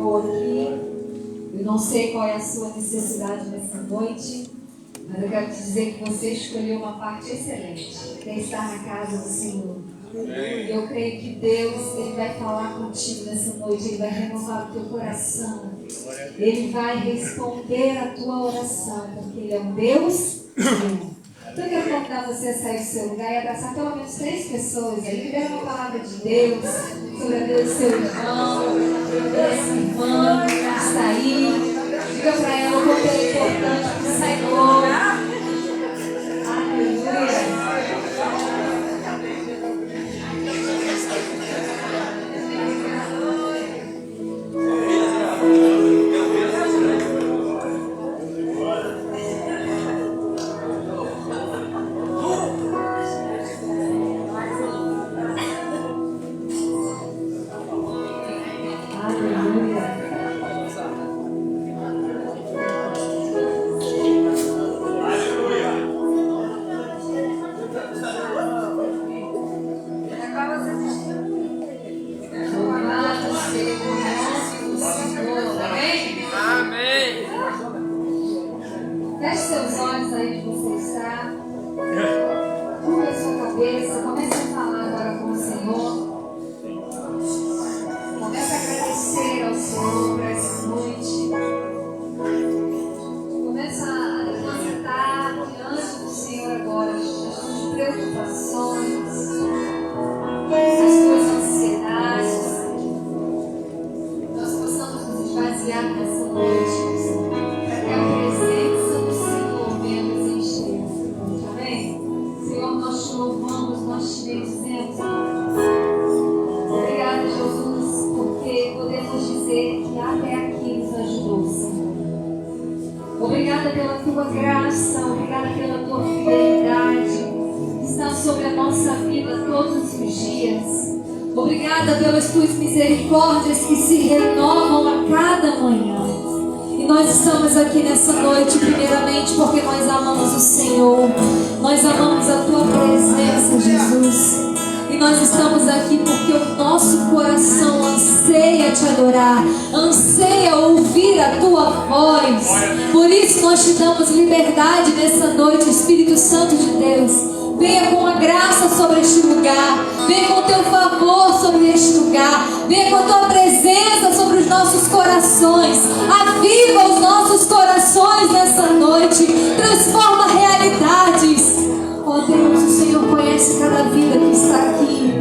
colocou aqui. Eu não sei qual é a sua necessidade nessa noite, mas eu quero te dizer que você escolheu uma parte excelente, que é estar na casa do Senhor. E eu creio que Deus, Ele vai falar contigo nessa noite, Ele vai renovar o teu coração, Ele vai responder a tua oração, porque Ele é um Deus bom. Então eu quero convidar você a sair do seu lugar e abraçar pelo menos 3 pessoas aí, que deram uma palavra de Deus sobre a vida do seu irmão, dessa irmã que está aí. Diga para ela o quanto é importante que Senhor. Aleluia. Feche seus olhos aí onde você está. Curva a sua cabeça. Comece a falar agora com o Senhor. Comece a agradecer ao Senhor por essa noite. Comece a depositar diante do Senhor agora as suas preocupações, as suas ansiedades. Nós possamos nos esvaziar nessa noite. Nós te bendizemos. Obrigada, Jesus, porque podemos dizer que até aqui nos ajudou, Senhor. Obrigada pela tua graça, obrigada pela tua fidelidade que está sobre a nossa vida todos os dias. Obrigada pelas tuas misericórdias que se renovam a cada manhã. E nós estamos aqui nessa noite, primeiramente, porque nós amamos o Senhor. Nós amamos a Tua presença, Jesus. E nós estamos aqui porque o nosso coração anseia Te adorar, anseia ouvir a Tua voz. Por isso nós Te damos liberdade nessa noite, Espírito Santo de Deus. Venha com a graça sobre este lugar. Venha com o Teu favor sobre este lugar. Venha com a Tua presença sobre os nossos corações. Aviva os nossos corações nessa noite. Transforma realidades. Ó Deus, o Senhor conhece cada vida que está aqui.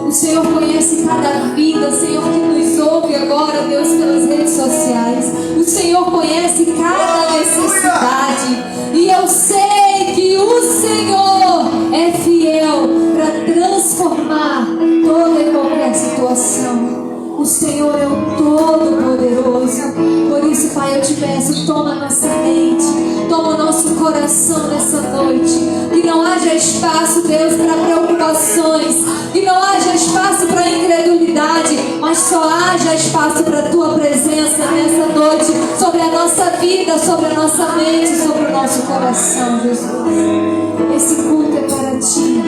O Senhor conhece cada vida, Senhor, que nos ouve agora, Deus, pelas redes sociais. O Senhor conhece cada necessidade. E eu sei que o Senhor é fiel para transformar toda e qualquer situação. O Senhor é o Todo-Poderoso. Por isso, Pai, eu te peço, toma nossa mente, toma o nosso coração nessa noite. Que não haja espaço, Deus, para preocupações. Que não haja espaço para incredulidade, mas só haja espaço para a Tua presença nessa noite, sobre a nossa vida, sobre a nossa mente, sobre o nosso coração, Jesus. Esse culto é para Ti.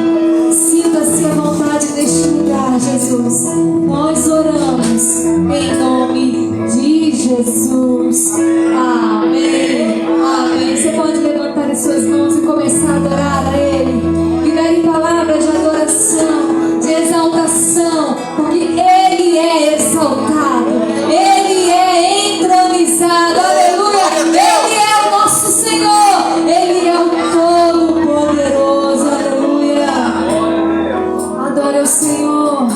Sinta-se à vontade neste lugar, Jesus. Nós oramos em nome de Jesus. Amém. Amém. Você pode levantar as suas mãos e começar a adorar a Ele. E dar palavras de adoração, de exaltação, porque Ele é exaltado. Ele é entronizado. Aleluia. Ele é o nosso Senhor. Ele é o Todo-Poderoso. Aleluia. Adore o Senhor.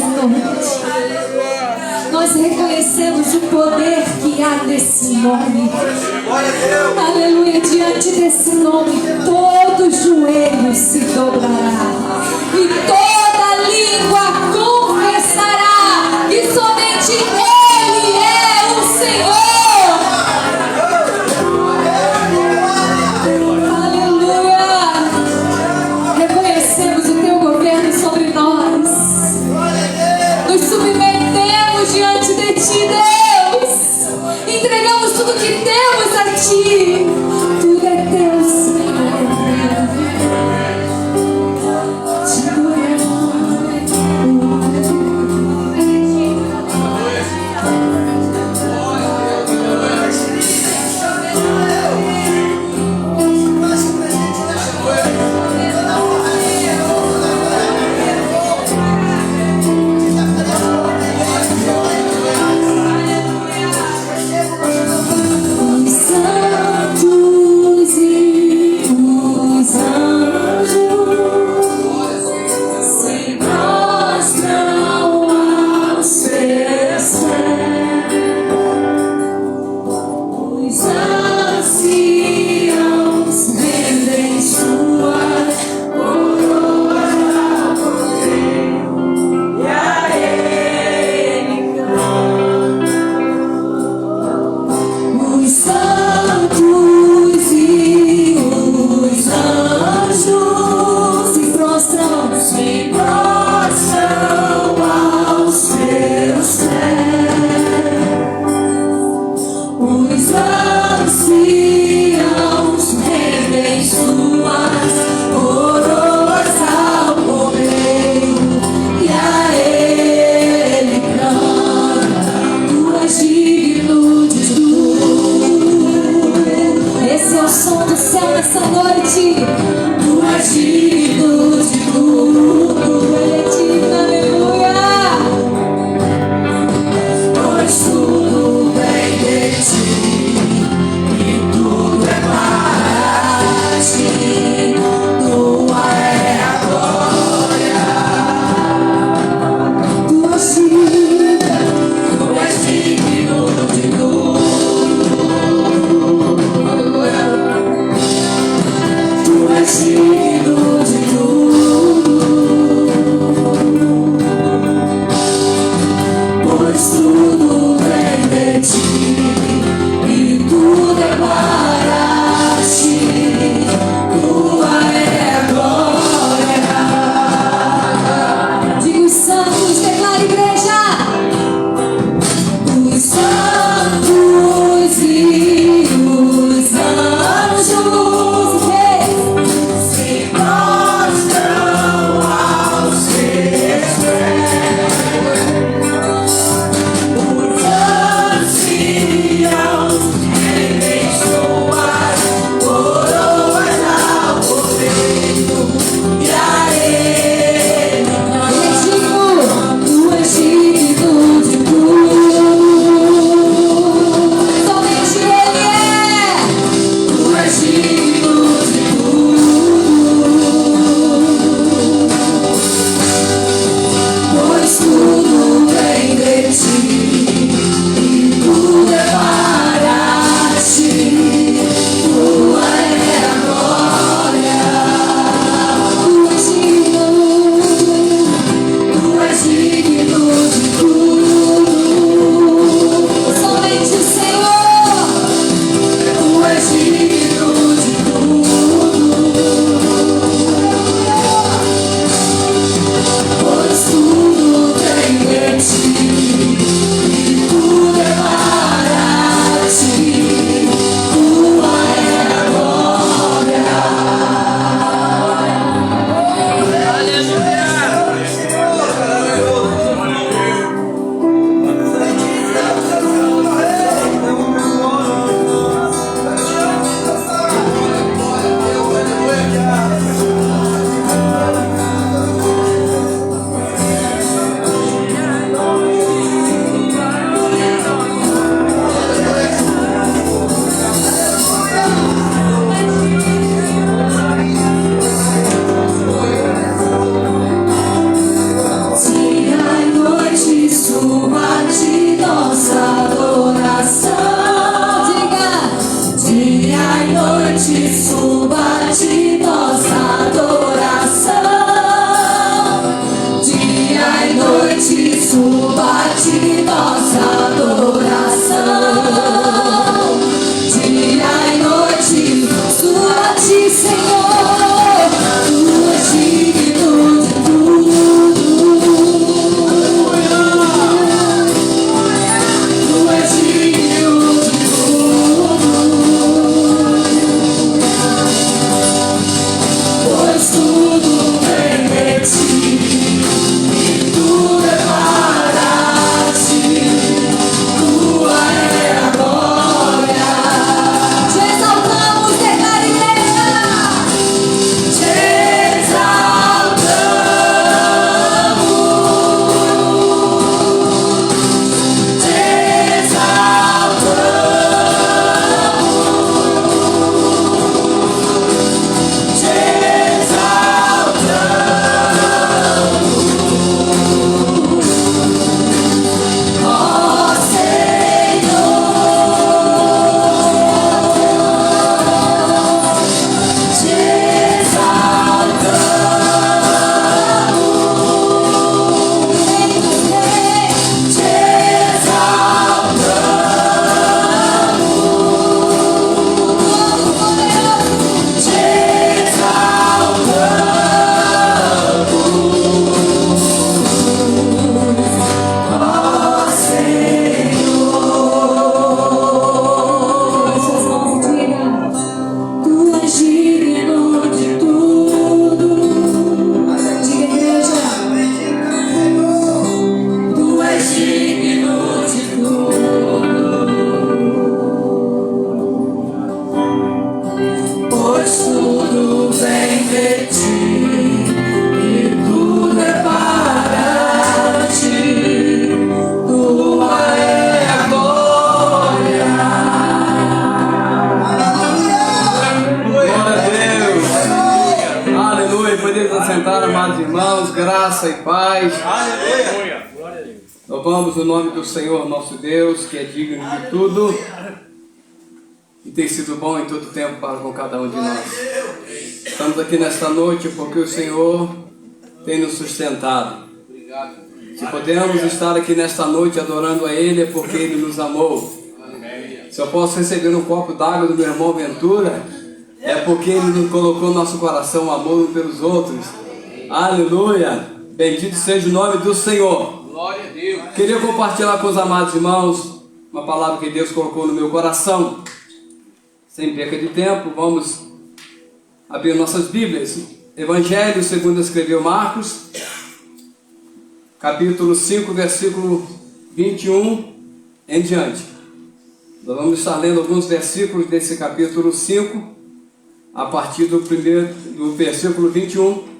noite. Nós reconhecemos o poder que há nesse nome. Aleluia, diante desse nome, todo joelho se dobrará e toda língua confessará que somente Ele é o Senhor. Aleluia. Reconhecemos o Teu governo sobre nós. Nos submetemos diante de Ti, Deus. Entregamos tudo que temos a Ti. Tudo é Teu, Senhor. Te e noite suba a ti nossa adoração. Dia e noite suba a ti, Senhor, tu és digno de tudo. Tu és digno de tudo, pois tudo vem de ti. Graça e paz. Aleluia. Louvamos o nome do Senhor nosso Deus, que é digno de tudo e tem sido bom em todo tempo para com cada um de nós. Estamos aqui nesta noite porque o Senhor tem nos sustentado. Se podemos estar aqui nesta noite adorando a Ele é porque Ele nos amou. Se eu posso receber um copo d'água do meu irmão Ventura, é porque Ele nos colocou no nosso coração amor uns pelos outros. Aleluia! Bendito seja o nome do Senhor. Glória a Deus. Queria compartilhar com os amados irmãos uma palavra que Deus colocou no meu coração. Sem perca de tempo, vamos abrir nossas Bíblias. Evangelho segundo escreveu Marcos, capítulo 5, versículo 21 em diante. Nós vamos estar lendo alguns versículos desse capítulo 5, a partir do versículo 21.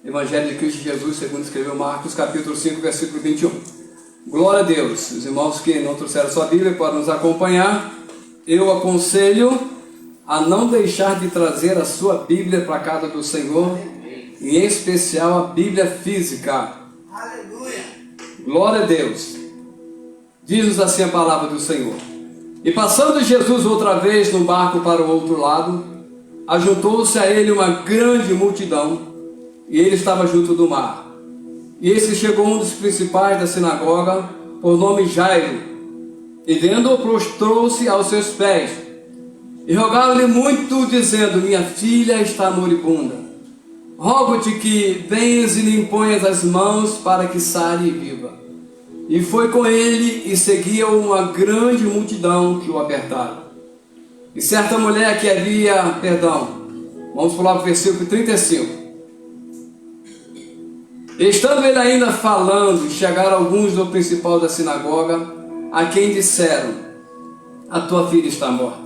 Evangelho de Cristo Jesus, segundo escreveu Marcos, capítulo 5, versículo 21. Glória a Deus. Os irmãos que não trouxeram sua Bíblia podem nos acompanhar. Eu aconselho a não deixar de trazer a sua Bíblia para a casa do Senhor, e em especial a Bíblia física. Aleluia. Glória a Deus. Diz-nos assim a palavra do Senhor. E passando Jesus outra vez no barco para o outro lado, ajuntou-se a ele uma grande multidão, e ele estava junto do mar. E eis que chegou um dos principais da sinagoga, por nome Jairo, e vendo-o, prostrou-se aos seus pés, e rogava-lhe muito, dizendo: minha filha está moribunda. Rogo-te que venhas e lhe imponhas as mãos, para que sare e viva. E foi com ele, e seguia-o uma grande multidão que o apertava. E certa mulher que havia, vamos pular para o versículo 35. Estando ele ainda falando, chegaram alguns do principal da sinagoga, a quem disseram: a tua filha está morta.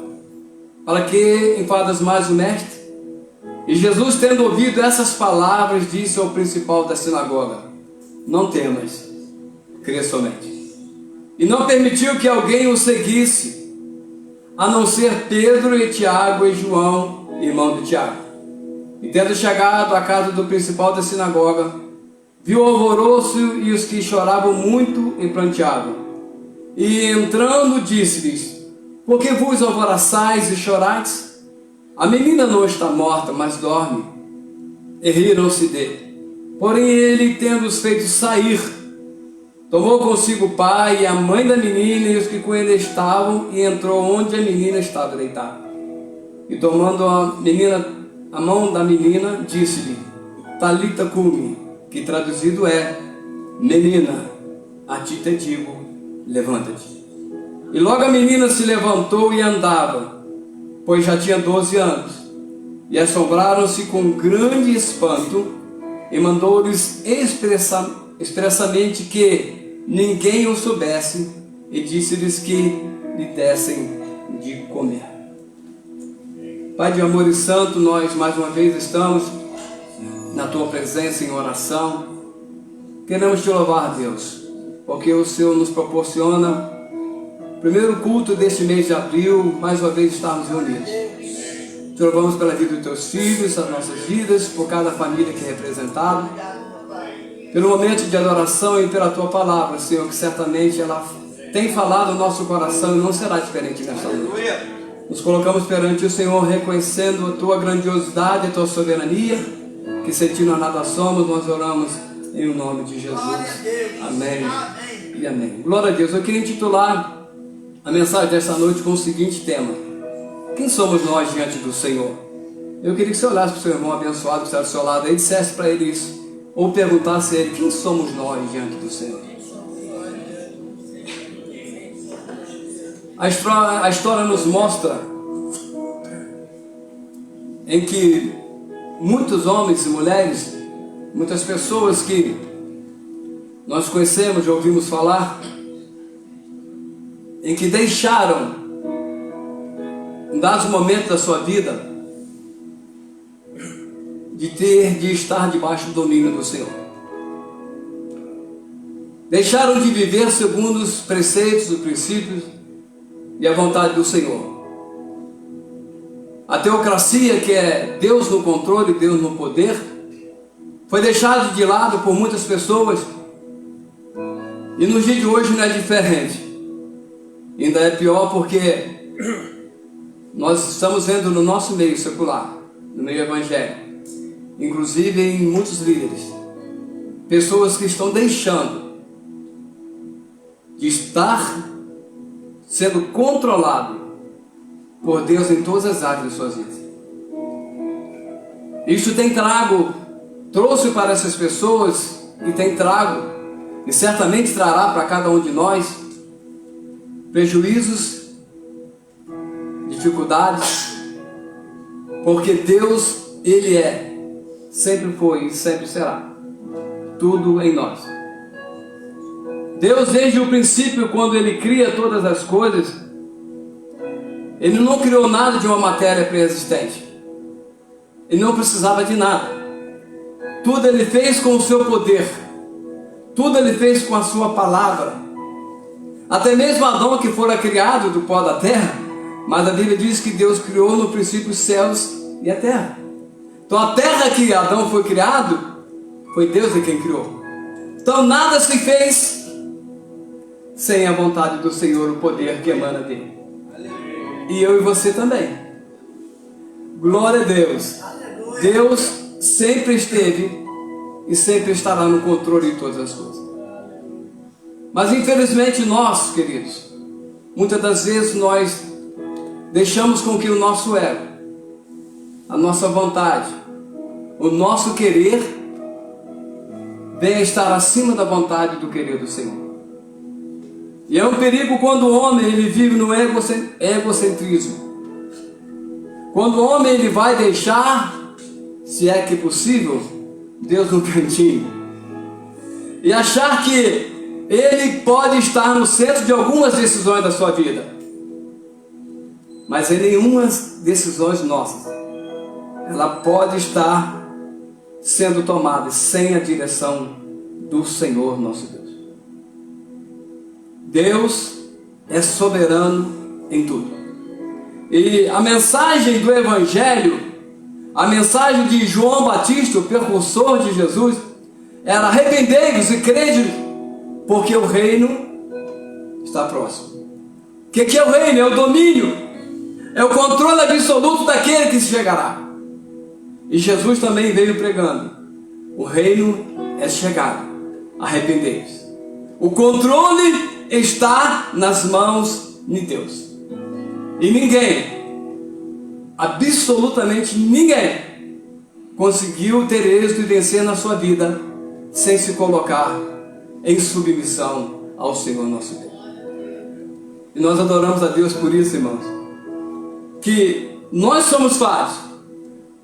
Para que enfadas mais o mestre? E Jesus, tendo ouvido essas palavras, disse ao principal da sinagoga: não temas, crê somente. E não permitiu que alguém o seguisse, a não ser Pedro e Tiago e João, irmão de Tiago. E tendo chegado à casa do principal da sinagoga, viu o alvoroço e os que choravam muito e pranteavam. E entrando disse-lhes: por que vos alvoroçais e chorais? A menina não está morta, mas dorme. E riram-se dele. Porém ele, tendo-os feito sair, tomou consigo o pai e a mãe da menina e os que com ele estavam, e entrou onde a menina estava deitada. E tomando a mão da menina, disse-lhe: Talita cumi, que traduzido é: menina, a ti te digo, levanta-te. E logo a menina se levantou e andava, pois já tinha 12 anos. E assombraram-se com grande espanto, e mandou-lhes expressamente que ninguém o soubesse, e disse-lhes que lhe dessem de comer. Pai de amor e santo, nós mais uma vez estamos na tua presença em oração. Queremos te louvar, Deus, porque o Senhor nos proporciona o primeiro culto deste mês de abril, mais uma vez estarmos reunidos. Te louvamos pela vida dos teus filhos, as nossas vidas, por cada família que é representada, pelo momento de adoração e pela tua palavra, Senhor, que certamente ela tem falado no nosso coração e não será diferente nesta noite. Nos colocamos perante o Senhor, reconhecendo a tua grandiosidade, a tua soberania, que sem ti nós nada somos. Nós oramos em nome de Jesus. Amém e amém. Glória a Deus. Eu queria intitular a mensagem desta noite com o seguinte tema: quem somos nós diante do Senhor? Eu queria que você olhasse para o seu irmão abençoado que está do seu lado e dissesse para ele isso, ou perguntasse a ele: quem somos nós diante do Senhor? A história nos mostra em que muitos homens e mulheres, muitas pessoas que nós conhecemos, já ouvimos falar, em que deixaram, em dados momentos da sua vida, de estar debaixo do domínio do Senhor. Deixaram de viver segundo os preceitos, os princípios e a vontade do Senhor. A teocracia, que é Deus no controle, Deus no poder, foi deixada de lado por muitas pessoas, e nos dias de hoje não é diferente. Ainda é pior porque nós estamos vendo no nosso meio secular, no meio evangélico, inclusive em muitos líderes, pessoas que estão deixando de estar sendo controlado por Deus em todas as áreas de suas vidas. Isso trouxe para essas pessoas, e tem trago, e certamente trará para cada um de nós, prejuízos, dificuldades, porque Deus, Ele sempre foi e sempre será tudo em nós. Deus, desde o princípio, quando Ele cria todas as coisas, Ele não criou nada de uma matéria pré-existente. Ele não precisava de nada. Tudo Ele fez com o seu poder. Tudo Ele fez com a sua palavra. Até mesmo Adão, que fora criado do pó da terra, mas a Bíblia diz que Deus criou no princípio os céus e a terra. Então a terra que Adão foi criado, foi Deus quem criou. Então nada se fez sem a vontade do Senhor, o poder que emana dele. E eu e você também. Glória a Deus. Deus sempre esteve e sempre estará no controle de todas as coisas. Mas infelizmente nós, queridos, muitas das vezes nós deixamos com que o nosso ego, a nossa vontade, o nosso querer venha estar acima da vontade do querer do Senhor. E é um perigo quando o homem ele vive no egocentrismo. Quando o homem ele vai deixar, se é que possível, Deus no cantinho, e achar que ele pode estar no centro de algumas decisões da sua vida, mas em nenhuma decisões nossas ela pode estar sendo tomada sem a direção do Senhor nosso Deus. Deus é soberano em tudo. E a mensagem do Evangelho, a mensagem de João Batista, o precursor de Jesus, era: arrependei-vos e crede, porque o reino está próximo. O que é o reino? É o domínio, é o controle absoluto daquele que se chegará. E Jesus também veio pregando: O reino é chegado. Arrependei-vos. O controle está nas mãos de Deus. E ninguém, absolutamente ninguém, conseguiu ter êxito e vencer na sua vida sem se colocar em submissão ao Senhor nosso Deus. E nós adoramos a Deus por isso, irmãos. Que nós somos falhos,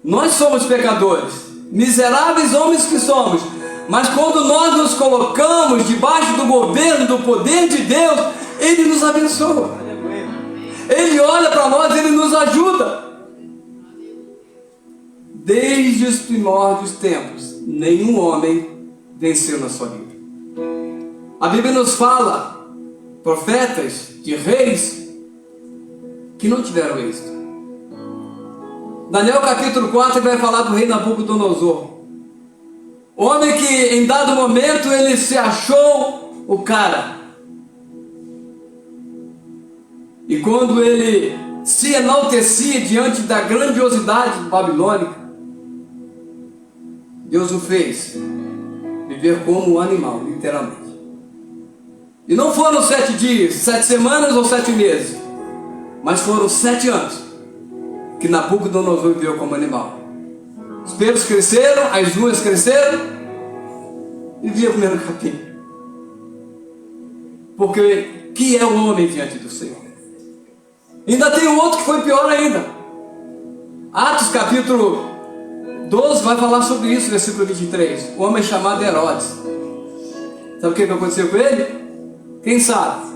nós somos pecadores, miseráveis homens que somos, mas quando nós nos colocamos debaixo do governo, do poder de Deus, Ele nos abençoa. Ele olha para nós, Ele nos ajuda. Desde os primórdios tempos, nenhum homem venceu na sua vida. A Bíblia nos fala, profetas de reis, que não tiveram êxito. Daniel capítulo 4 vai falar do rei Nabucodonosor. Homem que em dado momento ele se achou o cara. E quando ele se enaltecia diante da grandiosidade babilônica, Deus o fez viver como um animal, literalmente. E não foram 7 dias, 7 semanas ou 7 meses, mas foram 7 anos que Nabucodonosor viveu como animal. Os pelos cresceram, as unhas cresceram e vivia comendo capim. Porque que é o homem diante do Senhor? Ainda tem um outro que foi pior ainda. Atos capítulo 12 vai falar sobre isso, versículo 23. O homem chamado Herodes. Sabe o que aconteceu com ele? Quem sabe?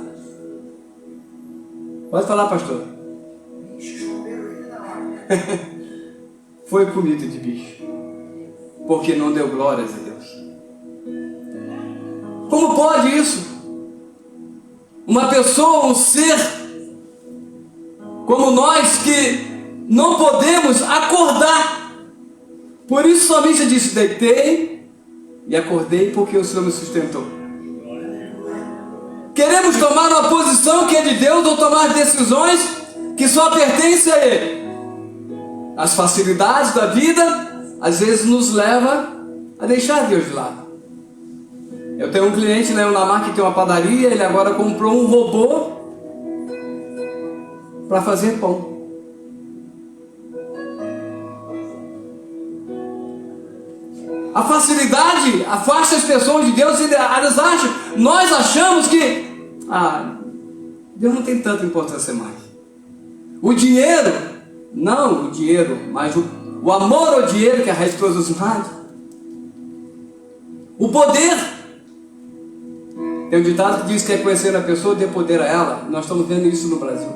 Pode falar, pastor. Foi comido de bicho, porque não deu glórias a Deus. Como pode isso? Uma pessoa, um ser como nós, que não podemos acordar. Por isso somente eu disse: deitei e acordei, porque o Senhor me sustentou. Queremos tomar uma posição que é de Deus, ou tomar decisões que só pertencem a Ele. As facilidades da vida às vezes nos leva a deixar Deus de lado. Eu tenho um cliente na Unamar que tem uma padaria. Ele agora comprou um robô para fazer pão. A facilidade afasta as pessoas de Deus. E elas acham, nós achamos que Deus não tem tanta importância mais. O dinheiro, não o dinheiro, mas o amor ao dinheiro, que é a raiz de todos os males. O poder. Tem um ditado que diz que é conhecer a pessoa, dê poder a ela. Nós estamos vendo isso no Brasil.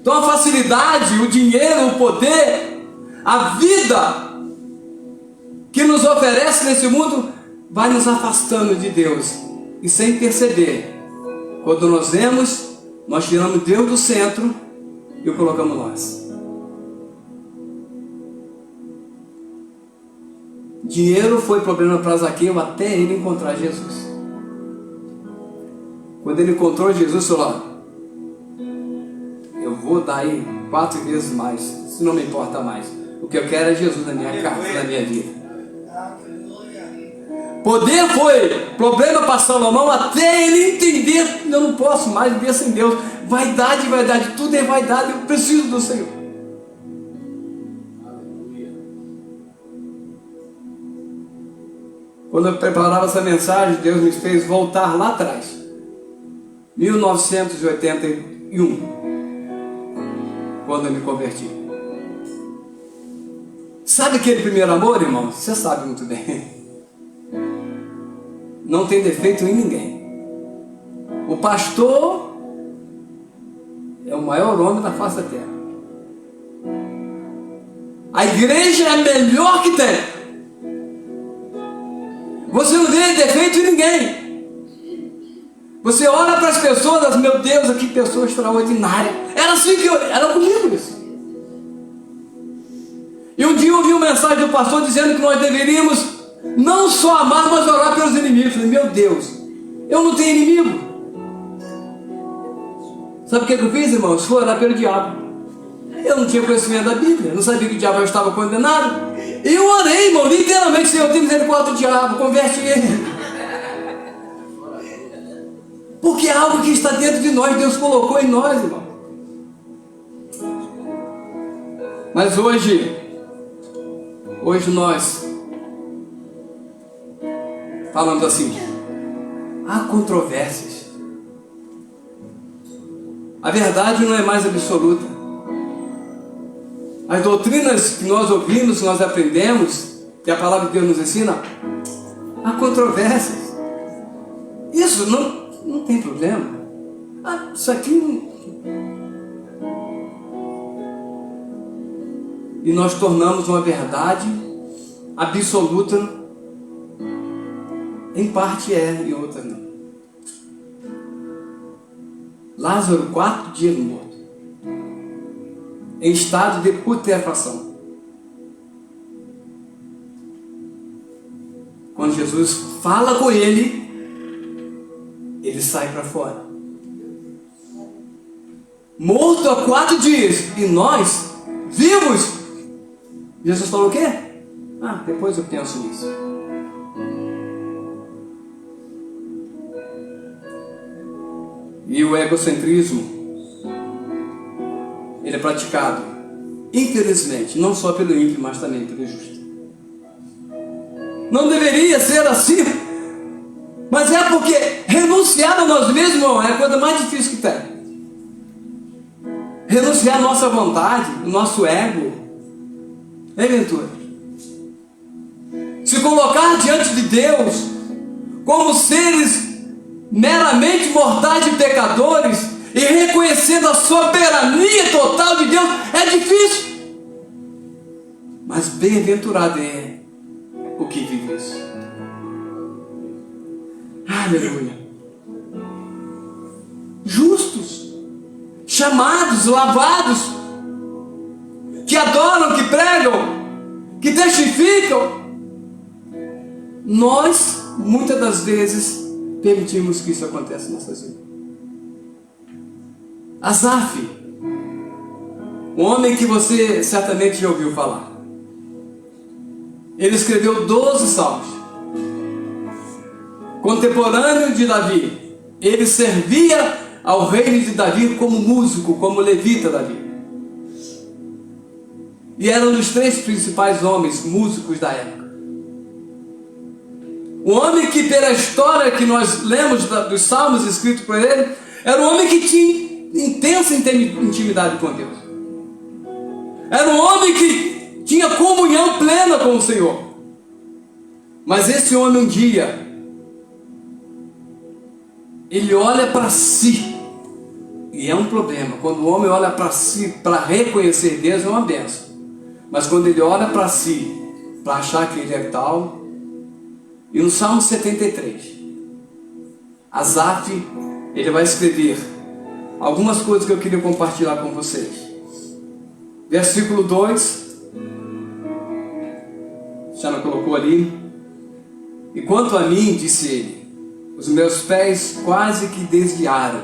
Então a facilidade, o dinheiro, o poder, a vida que nos oferece nesse mundo vai nos afastando de Deus. E sem perceber, quando nós vemos, nós tiramos Deus do centro e o colocamos nós. Dinheiro foi problema para Zaqueu até ele encontrar Jesus. Quando ele encontrou Jesus, ele falou: eu vou dar aí 4 vezes mais, se não me importa mais. O que eu quero é Jesus na minha casa, na minha vida. Poder foi problema para Salomão até ele entender: eu não posso mais viver sem Deus. Vaidade, tudo é vaidade, eu preciso do Senhor. Quando eu preparava essa mensagem, Deus me fez voltar lá atrás, 1981, quando eu me converti. Sabe aquele primeiro amor, irmão? Você sabe muito bem. Não tem defeito em ninguém. O pastor é o maior homem da face da terra. A igreja é a melhor que tem. Você não vê defeito em ninguém. Você olha para as pessoas: meu Deus, que pessoa extraordinária. Era assim que era comigo isso. E um dia eu ouvi uma mensagem do pastor dizendo que nós deveríamos não só amar, mas orar pelos inimigos. Eu falei: meu Deus, eu não tenho inimigo. Sabe o que eu fiz, irmãos? Foi orar pelo diabo. Eu não tinha conhecimento da Bíblia, não sabia que o diabo já estava condenado. E eu orei, irmão, literalmente, Senhor, tem misericórdia do diabo, converte ele. Porque é algo que está dentro de nós, Deus colocou em nós, irmão. Mas hoje nós falamos assim, há controvérsias. A verdade não é mais absoluta. As doutrinas que nós ouvimos, que nós aprendemos, que a palavra de Deus nos ensina, há controvérsias. Isso não tem problema. Isso aqui e nós tornamos uma verdade absoluta, em parte é, e outra não. Lázaro, 4 dias morto, em estado de putrefação. Quando Jesus fala com ele sai para fora. Morto há 4 dias, e nós, vivos. Jesus falou o quê? Depois eu penso nisso. E o egocentrismo, ele é praticado, infelizmente, não só pelo ímpio, mas também pelo justo. Não deveria ser assim, mas é porque renunciar a nós mesmos é a coisa mais difícil que tem. Renunciar a nossa vontade, o nosso ego. Hein, Ventura? Se colocar diante de Deus como seres meramente mortais e pecadores e reconhecendo a soberania total de Deus é difícil. Mas bem-aventurado é o que vive isso. Aleluia. Justos, chamados, lavados, que adoram, que pregam, que testificam. Nós, muitas das vezes, permitimos que isso aconteça em nossas vidas. Asaf, um homem que você certamente já ouviu falar. Ele escreveu 12 salmos. Contemporâneo de Davi. Ele servia ao reino de Davi como músico, como levita Davi. E era um dos 3 principais homens músicos da época. Um homem que, pela história que nós lemos dos salmos escritos por ele, era um homem que tinha intensa intimidade com Deus. Era um homem que tinha comunhão plena com o Senhor. Mas esse homem um dia, ele olha para si. E é um problema. Quando o homem olha para si, para reconhecer Deus, é uma benção. Mas quando ele olha para si, para achar que ele é tal. E no Salmo 73, Asaf, ele vai escrever algumas coisas que eu queria compartilhar com vocês. Versículo 2, já não colocou ali? E quanto a mim, disse ele, os meus pés quase que desviaram.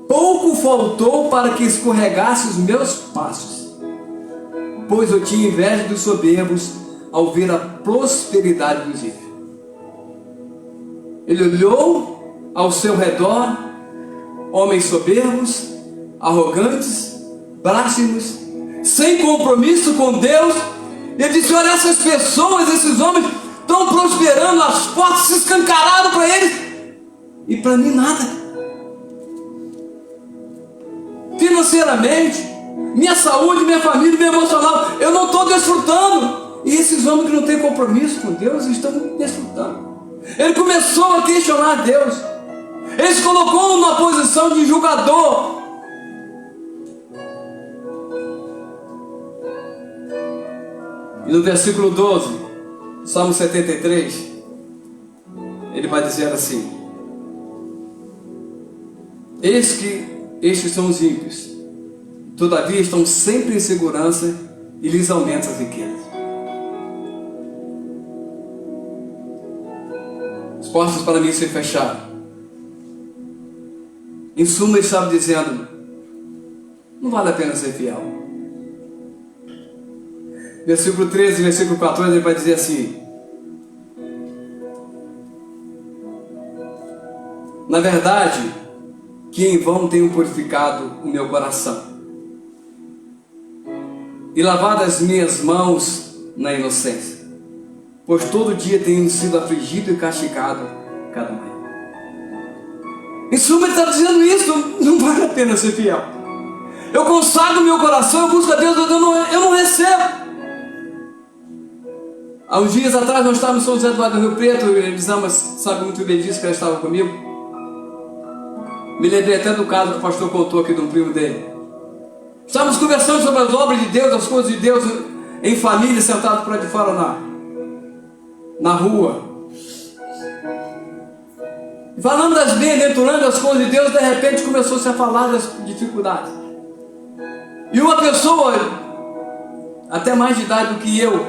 Pouco faltou para que escorregasse os meus passos, pois eu tinha inveja dos soberbos ao ver a prosperidade dos ímpios. Ele olhou ao seu redor, homens soberbos, arrogantes, blasfemos, sem compromisso com Deus. Ele disse: olha, essas pessoas, esses homens estão prosperando, as portas se escancararam para eles, e para mim nada. Financeiramente, minha saúde, minha família, meu emocional, eu não estou desfrutando. E esses homens que não têm compromisso com Deus estão desfrutando. Ele começou a questionar Deus. Ele se colocou numa posição de julgador. E no versículo 12, Salmo 73, ele vai dizer assim: eis que estes são os ímpios, todavia estão sempre em segurança e lhes aumenta as riquezas. As portas para mim se fecharam. Em suma, ele estava dizendo: não vale a pena ser fiel. versículo 13 e versículo 14, ele vai dizer assim: na verdade, que em vão tenho purificado o meu coração e lavado as minhas mãos na inocência, pois todo dia tenho sido afligido e castigado cada manhã. Em suma, ele está dizendo isso, não vale a pena ser fiel. Eu consagro meu coração, eu busco a Deus, eu não recebo. Há uns dias atrás nós estávamos em São José do Vale do Rio Preto, e Elisama sabe muito bem disso, que ela estava comigo. Me lembrei até do caso que o pastor contou aqui de um primo dele. Estávamos conversando sobre as obras de Deus, as coisas de Deus, em família, sentados por aí de fora na rua. E falando das bem-aventuranças das coisas de Deus, de repente começou-se a falar das dificuldades. E uma pessoa, até mais de idade do que eu,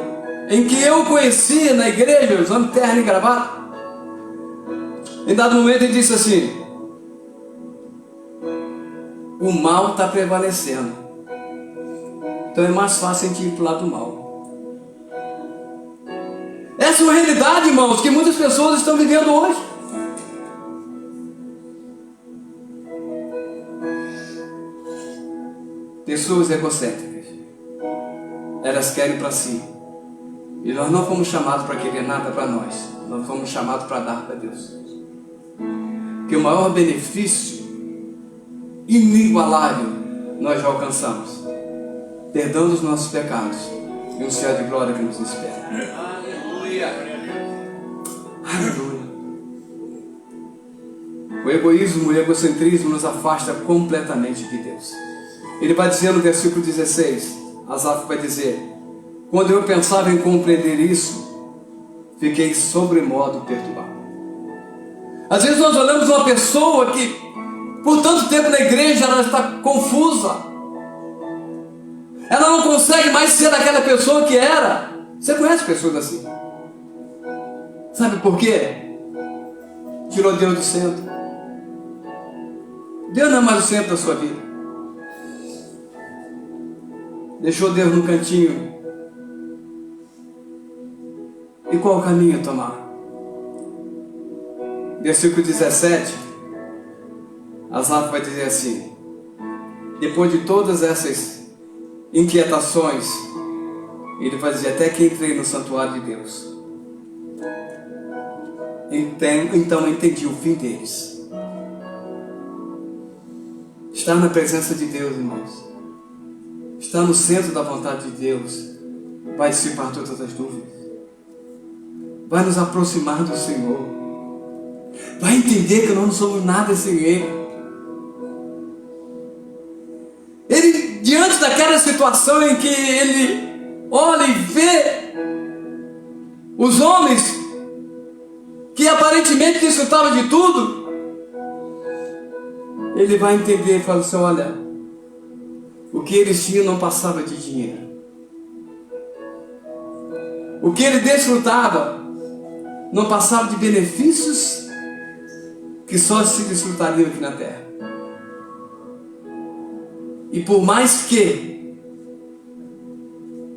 em que eu conheci na igreja, usando terno e gravata, em dado momento ele disse assim: o mal está prevalecendo, então é mais fácil a gente ir para o lado do mal. Essa é uma realidade, irmãos, que muitas pessoas estão vivendo hoje. Pessoas egocêntricas, elas querem para si. E nós não fomos chamados para querer nada para nós, nós fomos chamados para dar para Deus. Que o maior benefício inigualável nós já alcançamos, perdão dos nossos pecados e um céu de glória que nos espera. Aleluia! Aleluia! O egoísmo, o egocentrismo nos afasta completamente de Deus. Ele vai dizer no versículo 16, Asaf vai dizer: quando eu pensava em compreender isso, fiquei sobremodo perturbado. Às vezes nós olhamos uma pessoa que por tanto tempo na igreja ela está confusa, ela não consegue mais ser aquela pessoa que era. Você conhece pessoas assim? Sabe por quê? Tirou Deus do centro. Deus não é mais o centro da sua vida. Deixou Deus no cantinho. E qual o caminho a tomar? Versículo 17, Asaf vai dizer assim: depois de todas essas inquietações, ele vai dizer: até que entrei no santuário de Deus, então entendi o fim deles. Estar na presença de Deus, irmãos, estar no centro da vontade de Deus, vai dissipar todas as dúvidas, vai nos aproximar do Senhor, vai entender que nós não somos nada sem Ele. Ele, diante daquela situação em que ele olha e vê os homens que aparentemente desfrutavam de tudo, ele vai entender e fala assim: olha, o que eles tinham não passava de dinheiro, o que ele desfrutava não passava de benefícios que só se desfrutariam aqui na terra. E por mais que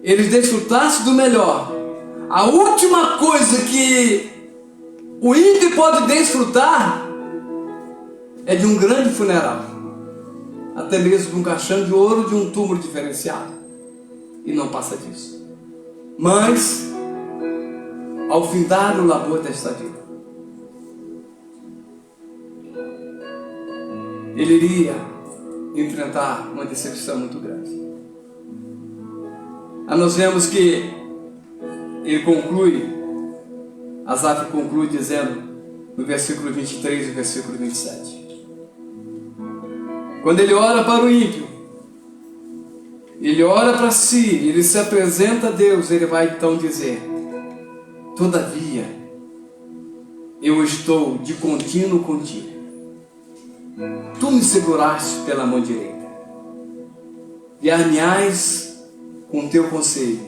eles desfrutassem do melhor, a última coisa que o ímpio pode desfrutar é de um grande funeral, até mesmo de um caixão de ouro, de um túmulo diferenciado, e não passa disso. Mas ao findar o labor desta vida, ele iria enfrentar uma decepção muito grande. Nós vemos que ele conclui, Asaf conclui dizendo no versículo 23 e versículo 27, quando ele ora para o ímpio, ele ora para si, ele se apresenta a Deus, ele vai então dizer: todavia eu estou de contínuo contigo, tu me seguraste pela mão direita, guiar-me-ás com teu conselho,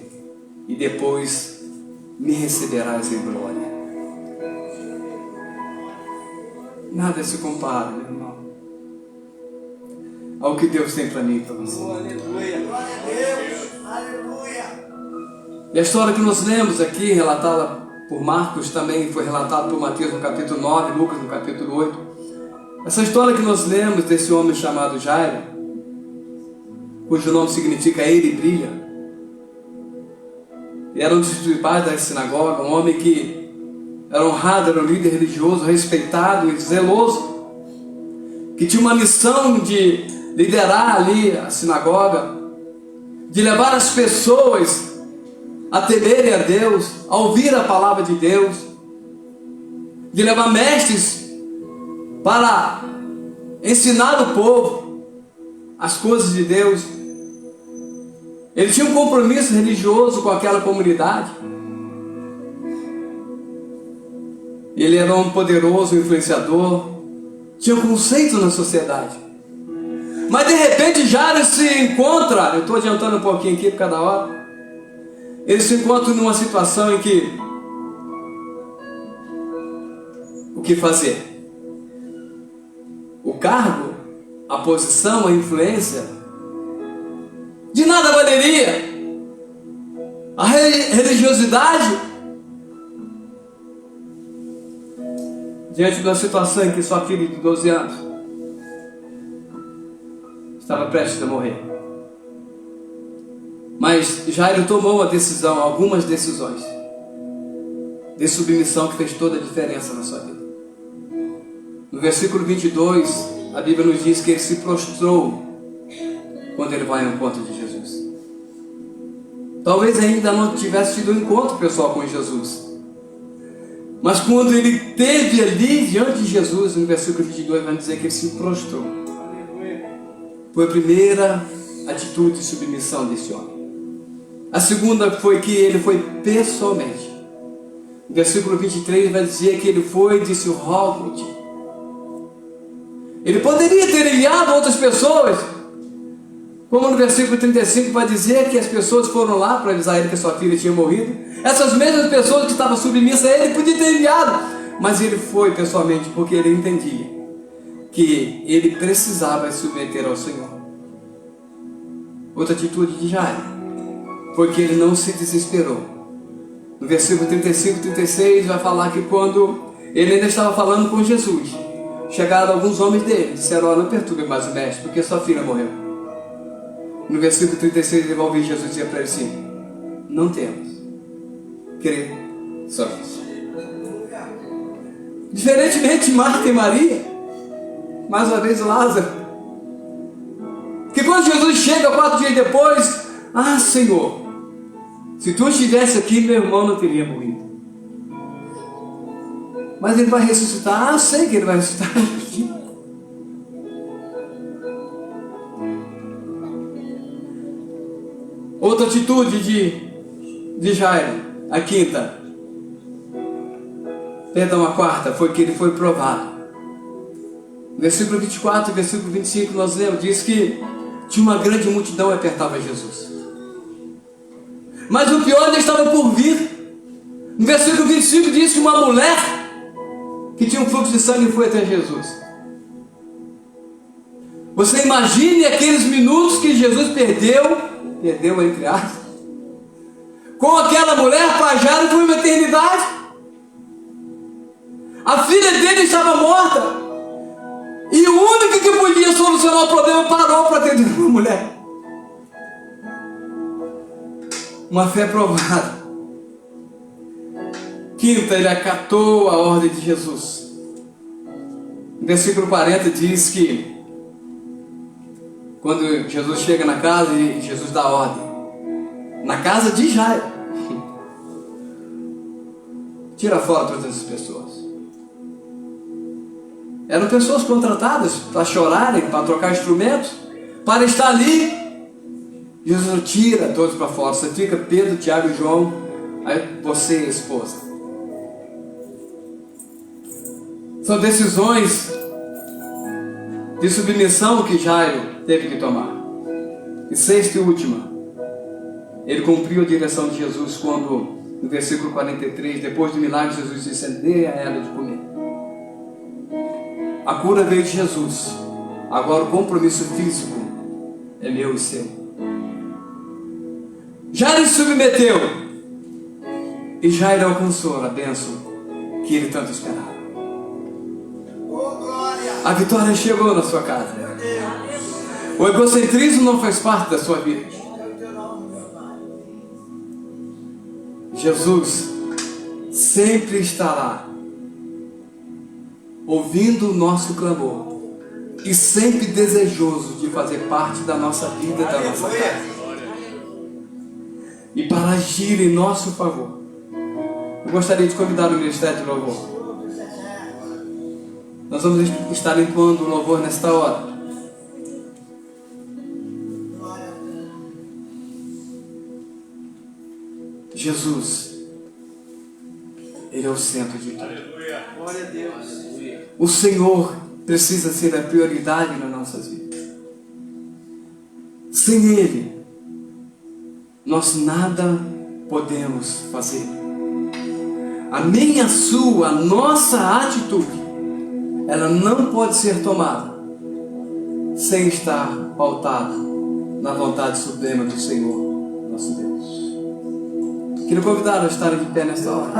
e depois me receberás em glória. Nada se compara, meu irmão, ao que Deus tem para mim e para você. Aleluia. Glória a Deus. Aleluia. E a história que nós lemos aqui, relatada por Marcos, também foi relatada por Mateus no capítulo 9, Lucas no capítulo 8. Essa história que nós lemos desse homem chamado Jairo, cujo nome significa ele brilha, e era um dos principais da sinagoga, um homem que era honrado, era um líder religioso, respeitado e zeloso, que tinha uma missão de liderar ali a sinagoga, de levar as pessoas a temerem a Deus, a ouvir a palavra de Deus, de levar mestres para ensinar o povo as coisas de Deus. Ele tinha um compromisso religioso com aquela comunidade. Ele era um poderoso influenciador, tinha um conceito na sociedade. Mas de repente Jairo se encontra, eu estou adiantando um pouquinho aqui por cada hora, ele se encontra numa situação em que, o que fazer? O cargo, a posição, a influência, de nada valeria. A religiosidade, diante de uma situação em que sua filha de 12 anos estava prestes a morrer. Mas Jairo tomou uma decisão, algumas decisões de submissão que fez toda a diferença na sua vida. No versículo 22, a Bíblia nos diz que ele se prostrou quando ele vai ao encontro de Jesus. Talvez ainda não tivesse tido um encontro pessoal com Jesus, mas quando ele esteve ali diante de Jesus, no versículo 22 vai dizer que ele se prostrou. Foi a primeira atitude de submissão desse homem. A segunda foi que ele foi pessoalmente. No versículo 23 vai dizer que ele foi e disse: rogo-te. Ele poderia ter enviado outras pessoas, como no versículo 35 vai dizer que as pessoas foram lá para avisar ele que sua filha tinha morrido. Essas mesmas pessoas que estavam submissas a ele podiam ter enviado, mas ele foi pessoalmente porque ele entendia que ele precisava se submeter ao Senhor. Outra atitude de Jairo foi que ele não se desesperou. No versículo 35 e 36 vai falar que quando ele ainda estava falando com Jesus, chegaram alguns homens dele, disseram: não perturbe mais o mestre, porque sua filha morreu. No versículo 36 ele vai ouvir Jesus dizer para ele assim: não temos, crer somente. Diferentemente de Marta e Maria, mais uma vez Lázaro, que quando Jesus chega 4 dias depois: ah, Senhor, se tu estivesse aqui, meu irmão não teria morrido. Mas ele vai ressuscitar. Ah, eu sei que ele vai ressuscitar. Outra atitude de Jairo, a quinta, perdão, a quarta, foi que ele foi provado. Versículo 24 e versículo 25 nós lemos, diz que tinha uma grande multidão que apertava Jesus. Mas o pior ainda estava por vir. No versículo 25 diz que uma mulher que tinha um fluxo de sangue foi até Jesus. Você imagine aqueles minutos que Jesus perdeu entre aspas, com aquela mulher para Jairo por uma eternidade. A filha dele estava morta, e o único que podia solucionar o problema parou para atender uma mulher. Uma fé provada. Quinta, ele acatou a ordem de Jesus. No versículo 40 diz que quando Jesus chega na casa e Jesus dá ordem, na casa de Jairo, tira fora todas essas pessoas. Eram pessoas contratadas para chorarem, para trocar instrumentos, para estar ali. Jesus tira todos para fora. Você fica Pedro, Tiago e João, aí você e a esposa. São decisões de submissão que Jairo teve que tomar. E sexta e última, ele cumpriu a direção de Jesus quando, no versículo 43, depois do milagre, Jesus disse: dê a ela de comer. A cura veio de Jesus. Agora o compromisso físico é meu e seu. Jairo se submeteu. E Jairo alcançou a bênção que ele tanto esperava. A vitória chegou na sua casa. O egocentrismo não faz parte da sua vida. Jesus sempre estará ouvindo o nosso clamor e sempre desejoso de fazer parte da nossa vida, da nossa casa, e para agir em nosso favor. Eu gostaria de convidar o Ministério de Louvor. Nós vamos estar entoando o louvor nesta hora. Jesus, Ele é o centro de tudo. Glória a Deus. O Senhor precisa ser a prioridade nas nossas vidas. Sem Ele, nós nada podemos fazer. A minha, a sua, a nossa atitude, ela não pode ser tomada sem estar pautada na vontade suprema do Senhor, nosso Deus. Quero convidar a estarem de pé nesta hora.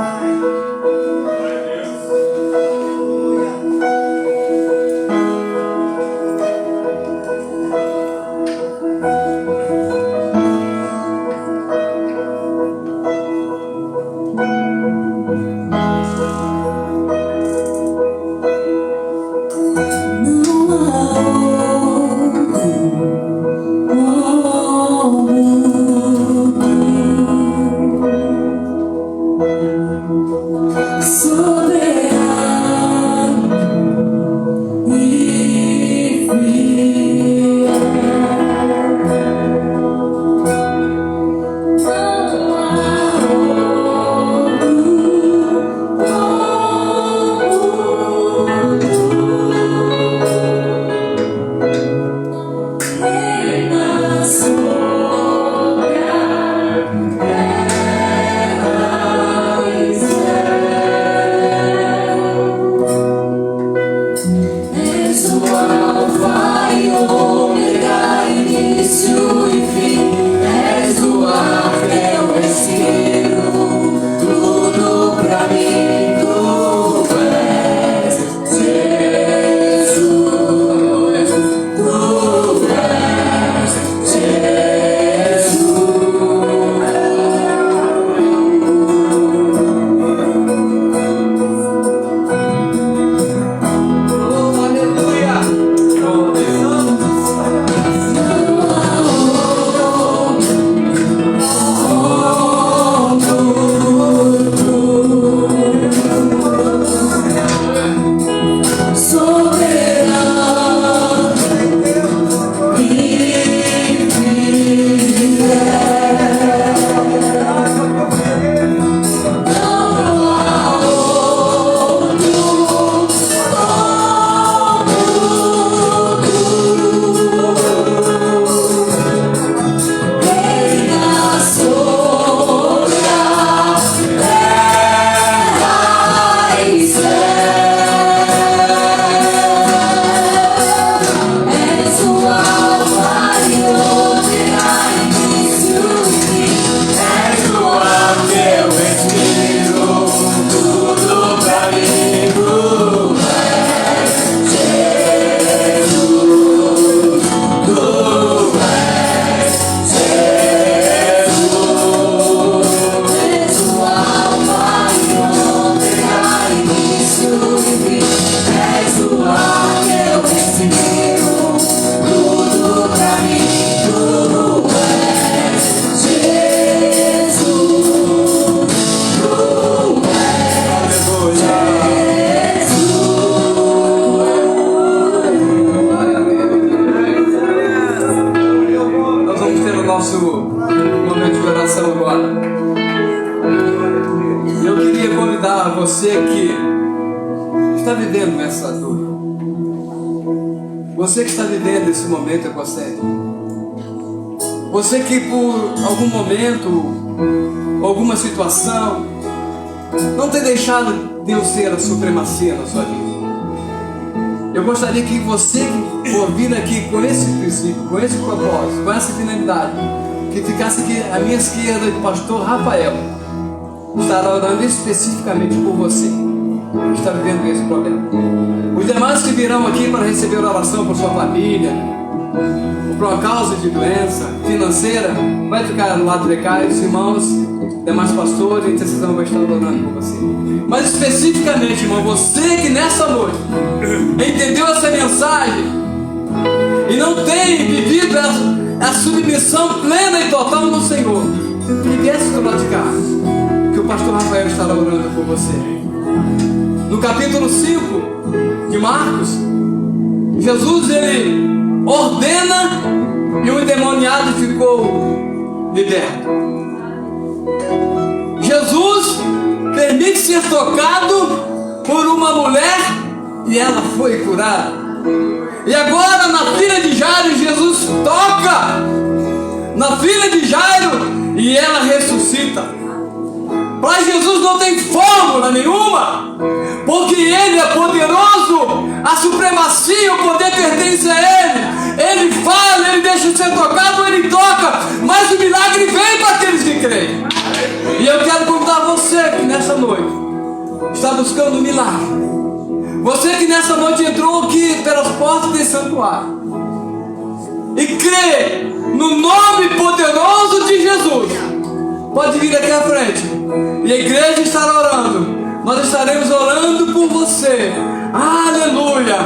Você que está vivendo essa dor, você que está vivendo esse momento egocêntrico, você que por algum momento, alguma situação, não tem deixado Deus ser a supremacia na sua vida. Eu gostaria que você que for vir aqui com esse princípio, com esse propósito, com essa finalidade, que ficasse aqui à minha esquerda o pastor Rafael. estará orando especificamente por você que está vivendo esse problema. Os demais que virão aqui para receber oração por sua família, por uma causa de doença financeira, vai ficar no lado de cá, os irmãos, demais pastores, a intercessão vai estar orando por você. Mas especificamente, irmão, você que nessa noite entendeu essa mensagem e não tem vivido a submissão plena e total no Senhor, e desce do lado de cá, que o pastor Rafael estará orando por você. No capítulo 5 de Marcos, Jesus ele ordena e o endemoniado ficou liberto. Jesus permite ser tocado por uma mulher e ela foi curada. E agora na filha de Jairo, Jesus toca na filha de Jairo e ela ressuscita. Para Jesus não tem fórmula nenhuma, porque Ele é poderoso, a supremacia e o poder pertence a Ele. Ele fala, Ele deixa ser tocado, Ele toca, mas o milagre vem para aqueles que creem. E eu quero convidar você que nessa noite está buscando um milagre, você que nessa noite entrou aqui pelas portas desse santuário e crê no nome poderoso de Jesus, pode vir aqui à frente e a igreja estará orando. Nós estaremos orando por você. Aleluia!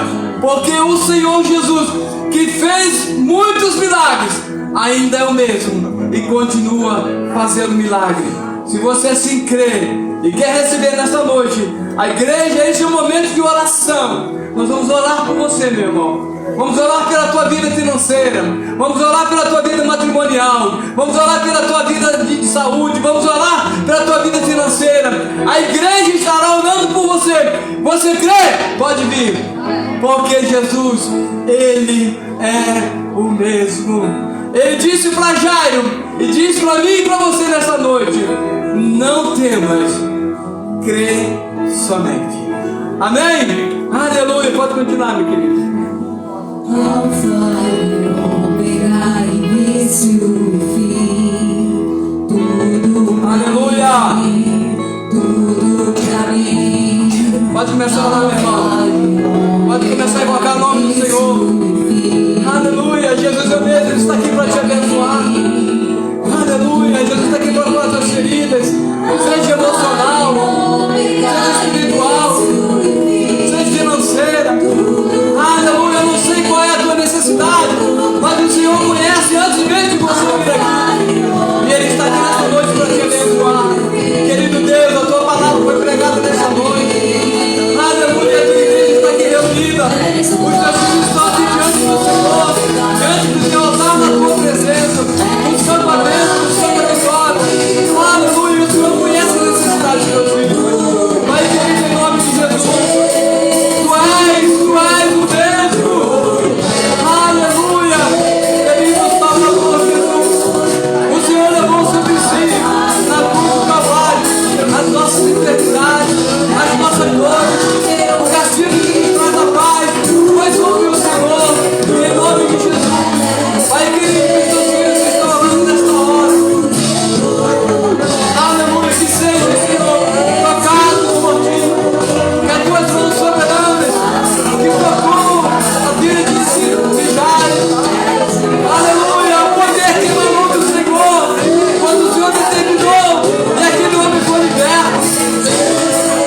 Porque o Senhor Jesus, que fez muitos milagres, ainda é o mesmo e continua fazendo milagre. Se você assim crê e quer receber nessa noite, a igreja, esse é um momento de oração. Nós vamos orar por você, meu irmão. Vamos orar pela tua vida financeira, vamos orar pela tua vida matrimonial, vamos orar pela tua vida de saúde, vamos orar pela tua vida financeira. A igreja estará orando por você. Você crê? Pode vir, porque Jesus, Ele é o mesmo. Ele disse para Jairo e disse para mim e para você nessa noite: não temas, crê somente. Amém? Aleluia. Pode continuar, meu querido. Alfa e Ômega, início e fim, tudo Aleluia. tudo pra mim. Pode começar a orar, meu irmão. Pode começar a invocar o nome do Senhor. Aleluia. Jesus é o mesmo, Ele está aqui para te abençoar. Aleluia. Jesus está aqui para curar as feridas, seja emocional, seja espiritual, seja financeira. Aleluia. Eu não sei qual é a tua necessidade, mas o Senhor conhece antes mesmo de você vir aqui. E Ele está aqui nessa noite para te abençoar. Querido Deus, a tua palavra foi pregada nessa noite. Aleluia. A tua igreja está aqui reunida. Os teus filhos estão aqui diante do Senhor, diante do teu altar, na tua presença, buscando a bênção, buscando a vitória. Aleluia. O Senhor conhece a necessidade dos teus filhos. Pai querido, em nome de Jesus, Tu és o mesmo. Aleluia. Queridos Salvador Jesus, o Senhor levou sobre si, na cruz do Calvário, as nossas enfermidades, as nossas dores, o castigo que nos traz a paz, mas ouve o Senhor, em nome de Jesus. Pai querido, que os teus filhos que estão orando nesta hora, aleluia, que seja, Senhor, tocado por ti, que as tuas mãos soberanas, que tocou a vida de Jairo, aleluia, o poder que emanou do Senhor, quando o Senhor determinou e aquele homem foi liberto,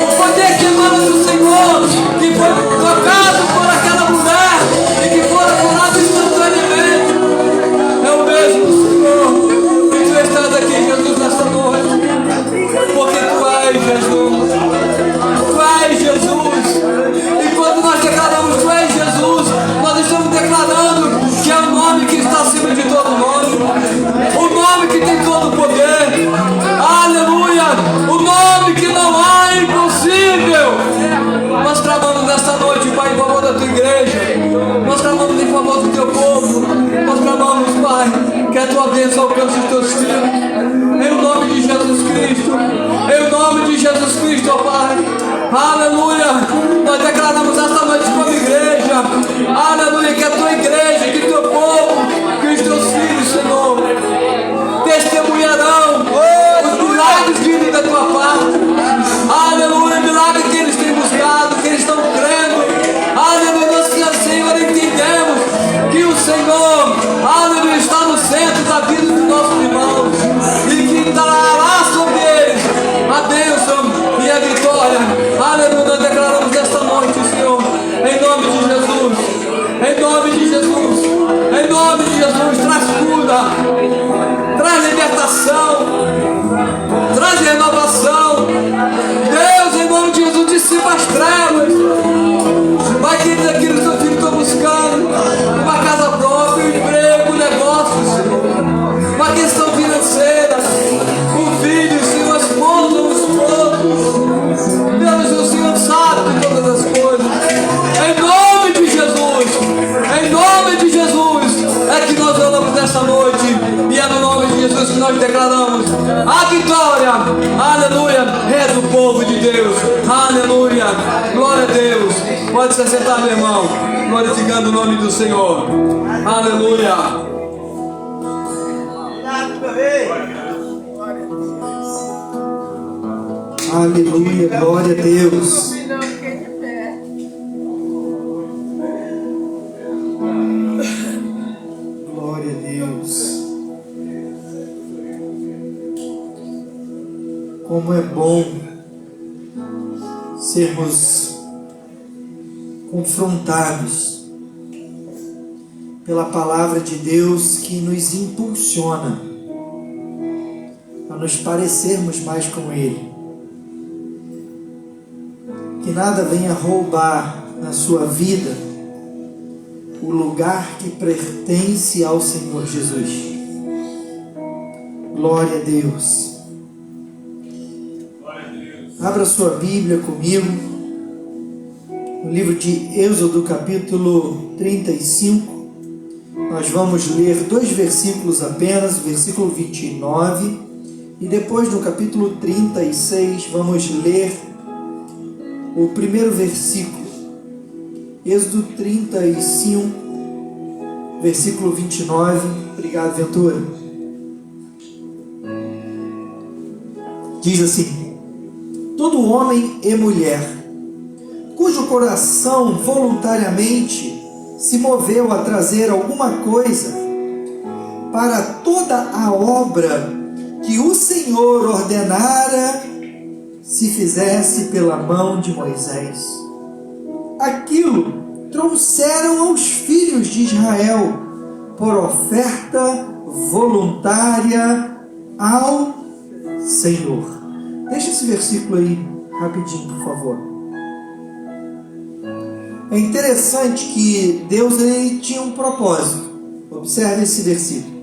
o poder que emana do Senhor, que foi tocado por aquela mulher e que foi curado instantaneamente, é o mesmo Senhor, e tu estás aqui, Jesus, nesta noite, porque tu és Jesus, tu és Jesus, e quando nós declaramos tu és Jesus, nós estamos declarando que é o nome que está acima de todo nome, o nome que tem todo o poder, aleluia, o nome que não há impossível. Nós clamamos nesta noite, Pai, em favor da tua igreja, nós clamamos em favor do teu povo, nós clamamos, Pai, que a tua bênção alcance os teus filhos, em nome de Jesus Cristo, em nome de Jesus Cristo, ó Pai, aleluia. Nós declaramos esta noite como igreja, aleluia, que a tua igreja, que o teu povo, que os teus filhos, Senhor, testemunharão os milagres vindos da tua parte. Glória a Deus. Pode se sentar, meu irmão. Glorificando o nome do Senhor. Aleluia. Aleluia, glória a Deus. Glória a Deus. Como é bom sermos confrontados pela palavra de Deus que nos impulsiona a nos parecermos mais com Ele. Que nada venha roubar na sua vida o lugar que pertence ao Senhor Jesus. Glória a Deus. Abra sua Bíblia comigo no livro de Êxodo, capítulo 35. Nós vamos ler 2 versículos apenas, versículo 29, e depois no capítulo 36 vamos ler o primeiro versículo. Êxodo 35, versículo 29. Obrigado, Ventura. Diz assim: todo homem e mulher cujo coração voluntariamente se moveu a trazer alguma coisa para toda a obra que o Senhor ordenara se fizesse pela mão de Moisés, aquilo trouxeram aos filhos de Israel por oferta voluntária ao Senhor. Deixa esse versículo aí rapidinho, por favor. É interessante que Deus ele tinha um propósito. Observe esse versículo.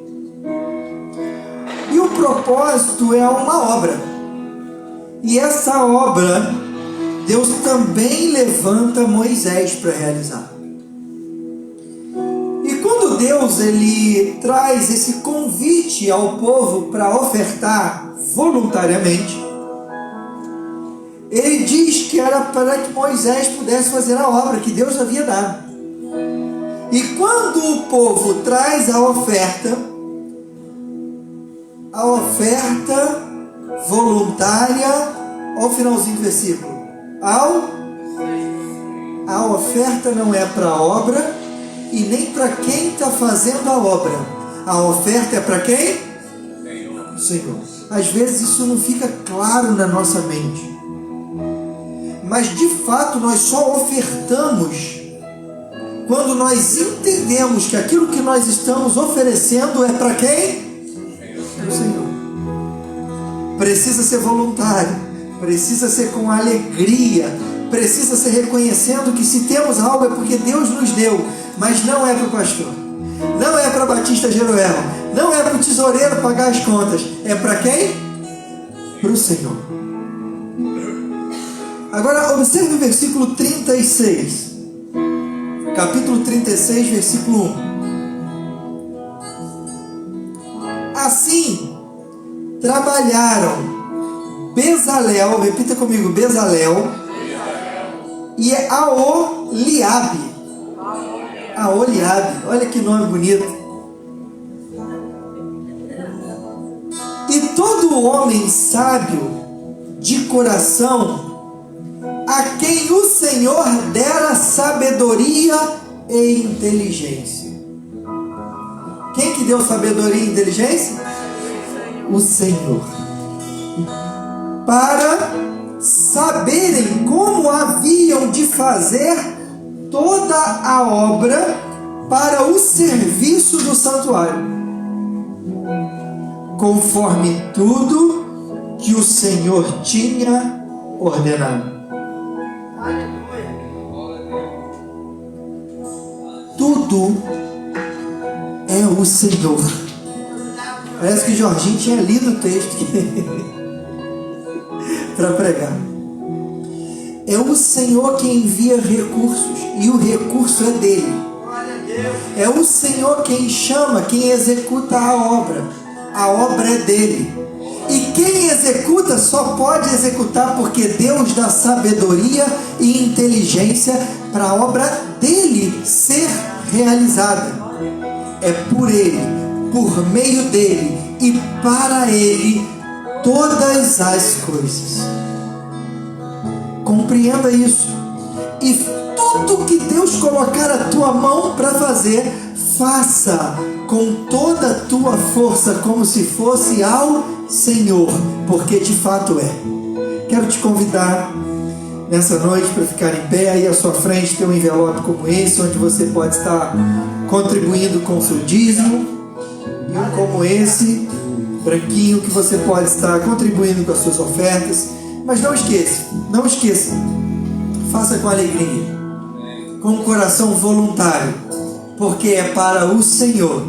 E o propósito é uma obra. E essa obra, Deus também levanta Moisés para realizar. E quando Deus ele traz esse convite ao povo para ofertar voluntariamente, ele diz que era para que Moisés pudesse fazer a obra que Deus havia dado. E quando o povo traz a oferta voluntária, ao finalzinho do versículo, a oferta não é para a obra e nem para quem está fazendo a obra. A oferta é para quem? O Senhor. Às vezes isso não fica claro na nossa mente, mas de fato nós só ofertamos quando nós entendemos que aquilo que nós estamos oferecendo é para quem? O Senhor. Precisa ser voluntário, precisa ser com alegria, precisa ser reconhecendo que se temos algo é porque Deus nos deu, mas não é para o pastor, não é para Batista Jeruel, não é para o tesoureiro pagar as contas, é para quem? Para o Senhor. Agora observe o versículo 36, capítulo 36, versículo 1. Assim trabalharam Bezalel, repita comigo, Bezalel e Aholiabe. Aholiabe, olha que nome bonito. E todo homem sábio de coração, a quem o Senhor dera sabedoria e inteligência. Quem que deu sabedoria e inteligência? O Senhor. Para saberem como haviam de fazer toda a obra para o serviço do santuário, conforme tudo que o Senhor tinha ordenado. Tudo é o Senhor. Parece que o Jorginho tinha lido o texto para pregar. É o Senhor que envia recursos e o recurso é dele. É o Senhor quem chama, quem executa a obra é dele. E quem executa só pode executar porque Deus dá sabedoria e inteligência para a obra dele ser realizada. É por ele, por meio dele e para ele todas as coisas. Compreenda isso. E tudo que Deus colocar a tua mão para fazer, faça com toda a tua força, como se fosse ao Senhor, porque de fato é. Quero te convidar nessa noite para ficar em pé. Aí à sua frente tem um envelope como esse, onde você pode estar contribuindo com o seu dízimo, e um como esse, branquinho, que você pode estar contribuindo com as suas ofertas. Mas não esqueça, faça com alegria, com um coração voluntário, porque é para o Senhor,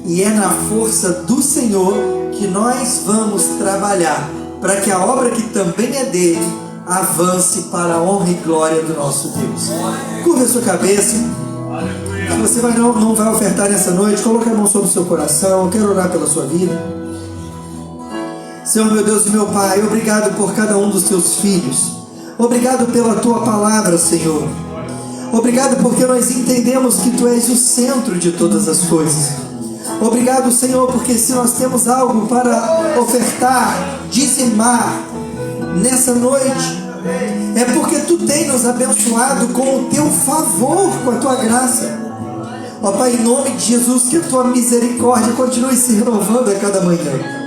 e é na força do Senhor que nós vamos trabalhar, para que a obra que também é dele avance para a honra e glória do nosso Deus. Curva a sua cabeça. Se você não vai ofertar nessa noite, coloque a mão sobre o seu coração. Eu quero orar pela sua vida. Senhor, meu Deus e meu Pai, obrigado por cada um dos teus filhos. Obrigado pela tua palavra, Senhor. Obrigado porque nós entendemos que tu és o centro de todas as coisas. Obrigado, Senhor, porque se nós temos algo para ofertar, dizimar nessa noite, é porque tu tem nos abençoado com o teu favor, com a tua graça. Ó Pai, em nome de Jesus, que a tua misericórdia continue se renovando a cada manhã.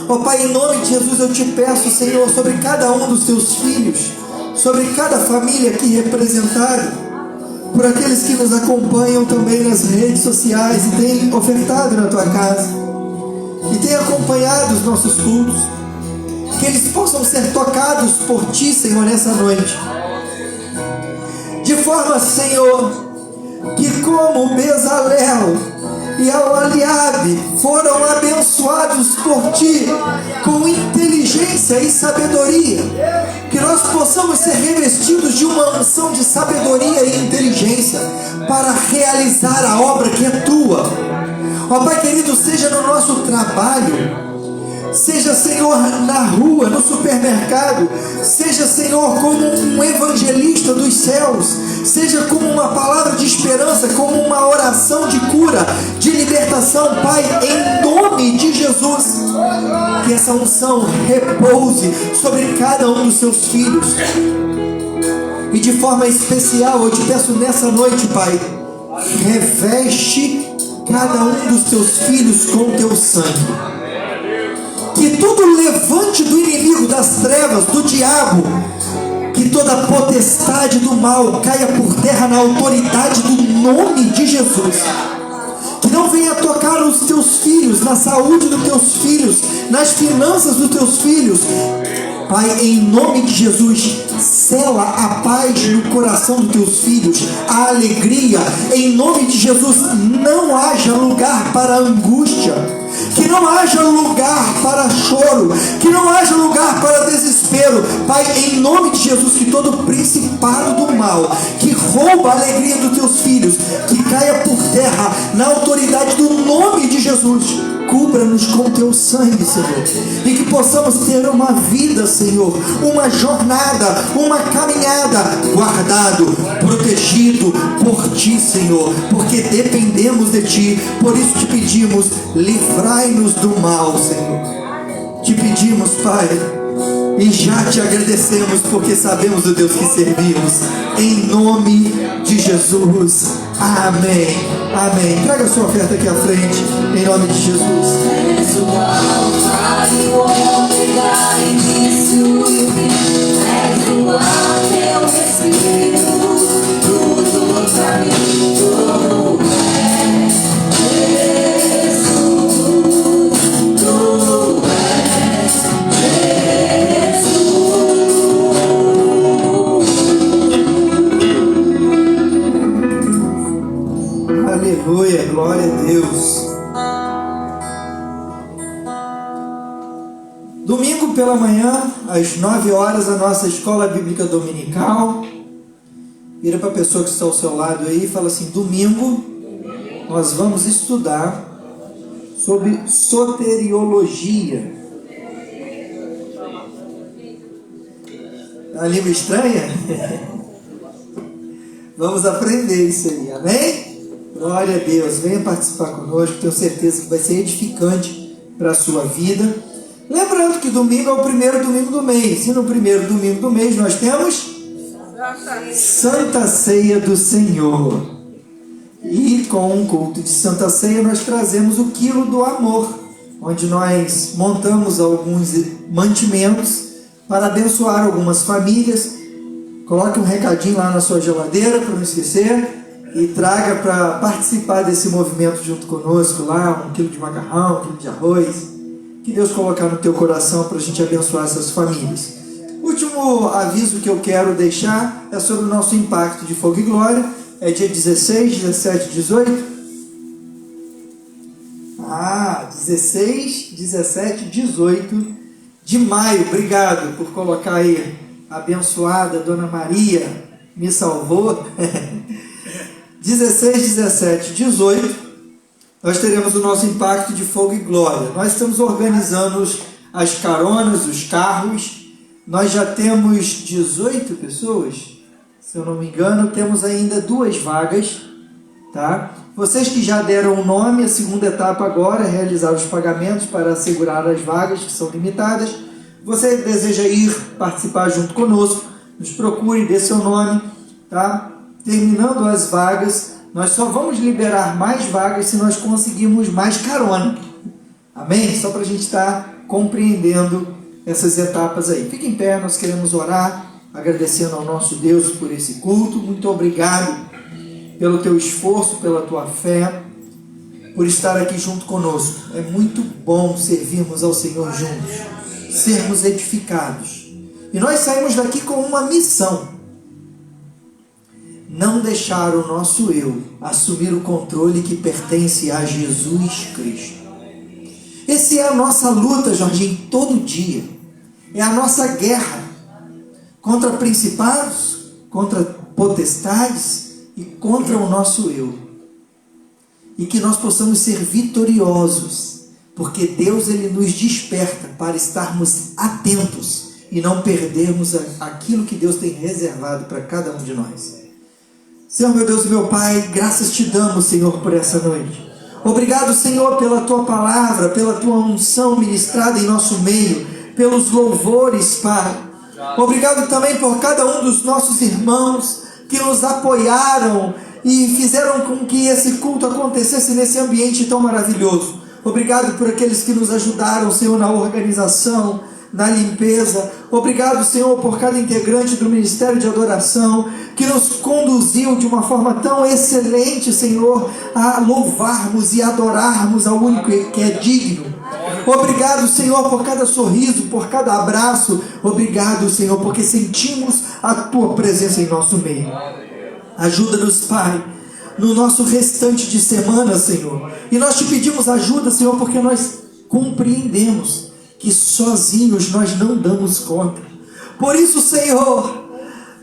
Ó Pai, em nome de Jesus, eu te peço, Senhor, sobre cada um dos teus filhos, sobre cada família aqui representada, por aqueles que nos acompanham também nas redes sociais e têm ofertado na tua casa, e têm acompanhado os nossos cultos, que eles possam ser tocados por ti, Senhor, nessa noite, de forma, Senhor, que como Bezalel e Aholiabe foram abençoados por ti com inteligência e sabedoria, que nós possamos ser revestidos de uma unção de sabedoria e inteligência para realizar a obra que é tua. Ó Pai querido, seja no nosso trabalho, seja, Senhor, na rua, no supermercado, seja, Senhor, como um evangelista dos céus, seja como uma palavra de esperança, como uma oração de cura, de libertação, Pai, em nome de Jesus, que essa unção repouse sobre cada um dos seus filhos. E de forma especial, eu te peço nessa noite, Pai, reveste cada um dos teus filhos com teu sangue. Que todo levante do inimigo, das trevas, do diabo, que toda potestade do mal caia por terra na autoridade do nome de Jesus. Que não venha tocar os teus filhos, na saúde dos teus filhos, nas finanças dos teus filhos. Pai, em nome de Jesus, sela a paz no coração dos teus filhos, a alegria. Em nome de Jesus, não haja lugar para angústia, que não haja lugar para choro, que não haja lugar para desespero. Pai, em nome de Jesus, que todo principado do mal que rouba a alegria dos teus filhos, que caia por terra na autoridade do nome de Jesus. Cubra-nos com teu sangue, Senhor, e que possamos ter uma vida, Senhor, uma jornada, uma caminhada, guardado, protegido por ti, Senhor, porque dependemos de ti. Por isso te pedimos, livrai-nos do mal, Senhor. Te pedimos, Pai, e já te agradecemos, porque sabemos o Deus que servimos, em nome de Jesus. Amém. Amém. Traga a sua oferta aqui à frente, em nome de Jesus. És o Alfa e o Ômega, início e o fim. És o ar, teu Espírito, tudo pra mim, tu és Jesus, tu és Jesus. Aleluia, glória a Deus. Domingo pela manhã, às 9 horas, a nossa escola bíblica dominical. Vira para a pessoa que está ao seu lado aí e fala assim: domingo nós vamos estudar sobre soteriologia. É uma língua estranha? Vamos aprender isso aí, amém? Glória a Deus, venha participar conosco, tenho certeza que vai ser edificante para a sua vida. Lembrando que domingo é o primeiro domingo do mês, e no primeiro domingo do mês nós temos Santa Ceia do Senhor. E com um culto de Santa Ceia nós trazemos o quilo do amor, onde nós montamos alguns mantimentos para abençoar algumas famílias. Coloque um recadinho lá na sua geladeira para não esquecer e traga para participar desse movimento junto conosco lá, 1 quilo de macarrão, 1 quilo de arroz, que Deus colocar no teu coração para a gente abençoar essas famílias. Último aviso que eu quero deixar é sobre o nosso impacto de Fogo e Glória. É dia 16, 17, 18. 16, 17, 18 de maio. Obrigado por colocar aí. Abençoada Dona Maria me salvou. 16, 17, 18. Nós teremos o nosso impacto de Fogo e Glória. Nós estamos organizando as caronas, os carros. Nós já temos 18 pessoas. Se eu não me engano, temos ainda 2 vagas, tá? Vocês que já deram o nome, a segunda etapa agora é realizar os pagamentos para assegurar as vagas que são limitadas. Você deseja ir participar junto conosco, nos procure, dê seu nome, tá? Terminando as vagas, nós só vamos liberar mais vagas se nós conseguirmos mais carona. Amém? Só para a gente estar compreendendo essas etapas aí. Fique em pé, nós queremos orar, agradecendo ao nosso Deus por esse culto. Muito obrigado pelo teu esforço, pela tua fé, por estar aqui junto conosco. É muito bom servirmos ao Senhor juntos, sermos edificados. E nós saímos daqui com uma missão: não deixar o nosso eu assumir o controle que pertence a Jesus Cristo. Essa é a nossa luta, Jorginho, todo dia. É a nossa guerra contra principados, contra potestades e contra o nosso eu. E que nós possamos ser vitoriosos, porque Deus ele nos desperta para estarmos atentos e não perdermos aquilo que Deus tem reservado para cada um de nós. Senhor, meu Deus e meu Pai, graças te damos, Senhor, por essa noite. Obrigado, Senhor, pela tua palavra, pela tua unção ministrada em nosso meio, pelos louvores, Pai. Obrigado também por cada um dos nossos irmãos que nos apoiaram e fizeram com que esse culto acontecesse nesse ambiente tão maravilhoso. Obrigado por aqueles que nos ajudaram, Senhor, na organização, na limpeza. Obrigado, Senhor, por cada integrante do Ministério de Adoração que nos conduziu de uma forma tão excelente, Senhor, a louvarmos e adorarmos ao único que é digno. Obrigado, Senhor, por cada sorriso, por cada abraço. Obrigado, Senhor, porque sentimos a tua presença em nosso meio. Ajuda-nos, Pai, no nosso restante de semana, Senhor. E nós te pedimos ajuda, Senhor, porque nós compreendemos que sozinhos nós não damos conta. Por isso, Senhor,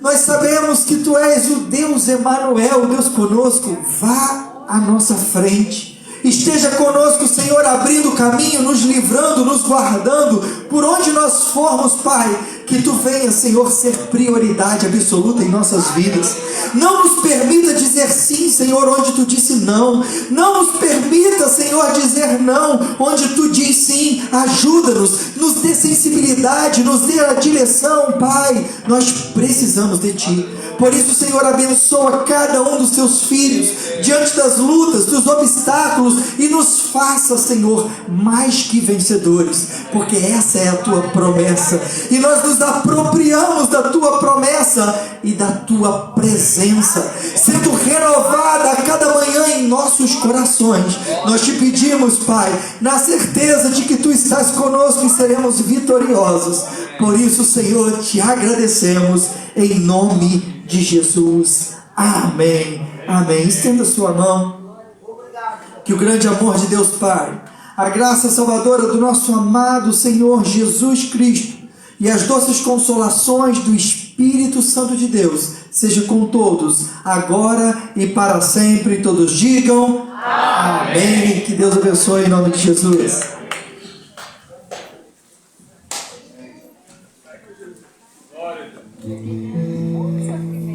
nós sabemos que tu és o Deus Emanuel, o Deus conosco. Vá à nossa frente. Esteja conosco, Senhor, abrindo o caminho, nos livrando, nos guardando, por onde nós formos, Pai, que Tu venha, Senhor, ser prioridade absoluta em nossas vidas. Não nos permita dizer sim, Senhor, onde Tu disse não. Não nos permita, Senhor, dizer não, onde Tu diz sim. Ajuda-nos, nos dê sensibilidade, nos dê a direção, Pai. Nós precisamos de Ti. Por isso, Senhor, abençoa cada um dos Teus filhos diante das lutas, dos obstáculos, e nos faça, Senhor, mais que vencedores, porque essa é a Tua promessa, e nós nos apropriamos da Tua promessa e da Tua presença, sendo renovada a cada manhã em nossos corações. Nós te pedimos, Pai, na certeza de que Tu estás conosco e seremos vitoriosos. Por isso, Senhor, te agradecemos em nome de Jesus. Amém. Amém. Estenda sua mão. Que o grande amor de Deus Pai, a graça salvadora do nosso amado Senhor Jesus Cristo e as doces consolações do Espírito Santo de Deus seja com todos, agora e para sempre. Todos digam Amém. Que Deus abençoe em nome de Jesus. Glória a Deus.